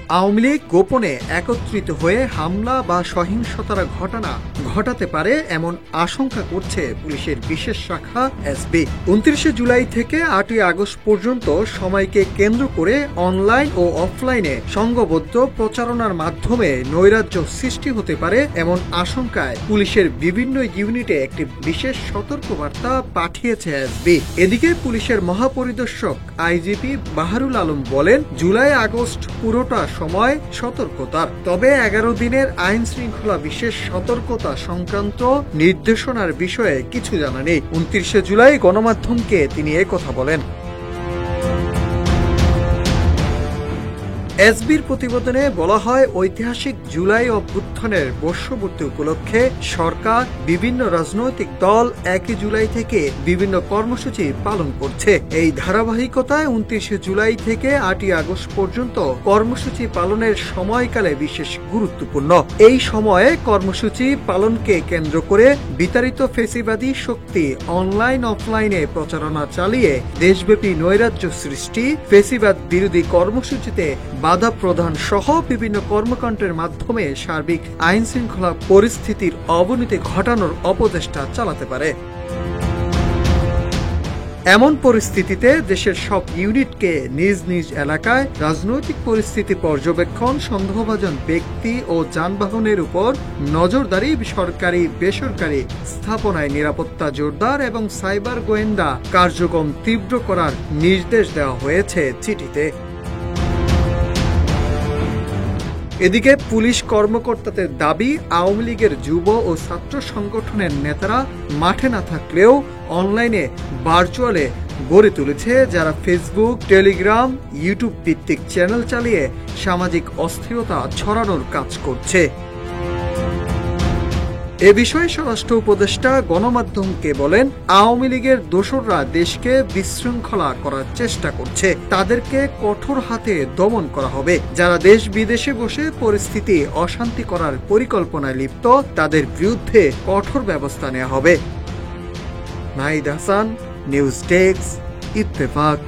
আওয়ামী লীগ গোপনে একত্রিত হয়ে হামলা বা সহিংসতার ঘটনা ঘটাতে পারে এমন আশঙ্কা করছে পুলিশের বিশেষ শাখা এসবি। ২৯ জুলাই থেকে ৮ই আগস্ট পর্যন্ত সময়কে কেন্দ্র করে অনলাইন ও অফলাইনে সংঘবদ্ধ প্রচারণার মাধ্যমে নৈরাজ্য সৃষ্টি হতে পারে এমন আশঙ্কায় পুলিশের বিভিন্ন ইউনিটে একটি বিশেষ সতর্কবার্তা পাঠিয়েছে এসবি। এদিকে পুলিশের মহাপরিদর্শক আইজিপি বাহারুল আলম বলেন, জুলাই আগস্ট পুরোটা সময় সতর্কতার, তবে ১১ দিনের আইন শৃঙ্খলা বিশেষ সতর্কতা সংক্রান্ত নির্দেশনার বিষয়ে কিছু জানা নেই। ২৯ জুলাই গণমাধ্যমকে তিনি একথা বলেন। এসবির প্রতিবেদনে বলা হয়, ঐতিহাসিক জুলাই অভ্যুত্থানের বর্ষপূর্তি উপলক্ষে সরকার, বিভিন্ন রাজনৈতিক দল ১ জুলাই থেকে বিভিন্ন কর্মসূচি পালন করছে। এই ধারাবাহিকতায় ২৯ জুলাই থেকে ৮ই আগস্ট পর্যন্ত কর্মসূচি পালনের সময়কালে বিশেষ গুরুত্বপূর্ণ। এই সময়ে কর্মসূচি পালনকে কেন্দ্র করে বিতাড়িত ফ্যাসিবাদী শক্তি অনলাইন অফলাইনে প্রচারণা চালিয়ে দেশব্যাপী নৈরাজ্য সৃষ্টি, ফ্যাসিবাদ বিরোধী কর্মসূচিতে বাধা প্রদান সহ বিভিন্ন কর্মকাণ্ডের মাধ্যমে সার্বিক আইন শৃঙ্খলা পরিস্থিতির অবনতি ঘটানোর অপচেষ্টা চালাতে পারে। এমন পরিস্থিতিতে দেশের সব ইউনিটকে নিজ নিজ এলাকায় রাজনৈতিক পরিস্থিতি পর্যবেক্ষণ, সন্দেহভাজন ব্যক্তি ও যানবাহনের উপর নজরদারি, সরকারি বেসরকারি স্থাপনায় নিরাপত্তা জোরদার এবং সাইবার গোয়েন্দা কার্যক্রম তীব্র করার নির্দেশ দেওয়া হয়েছে চিঠিতে। এদিকে পুলিশ কর্মকর্তাদের দাবি, আওয়ামী লীগের যুব ও ছাত্র সংগঠনের নেতারা মাঠে না থাকলেও অনলাইনে ভার্চুয়ালে গড়ে তুলেছে, যারা ফেসবুক, টেলিগ্রাম, ইউটিউব ভিত্তিক চ্যানেল চালিয়ে সামাজিক অস্থিরতা ছড়ানোর কাজ করছে। এ বিষয়ে স্বরাষ্ট্র উপদেষ্টা গণমাধ্যমকে বলেন, আওয়ামী লীগের দোসররা দেশকে বিশৃঙ্খলা করার চেষ্টা করছে, তাদেরকে কঠোর হাতে দমন করা হবে। যারা দেশ বিদেশে বসে পরিস্থিতি অশান্তি করার পরিকল্পনায় লিপ্ত, তাদের বিরুদ্ধে কঠোর ব্যবস্থা নেওয়া হবে। Nahid Hasan, news desk, Ittefaq.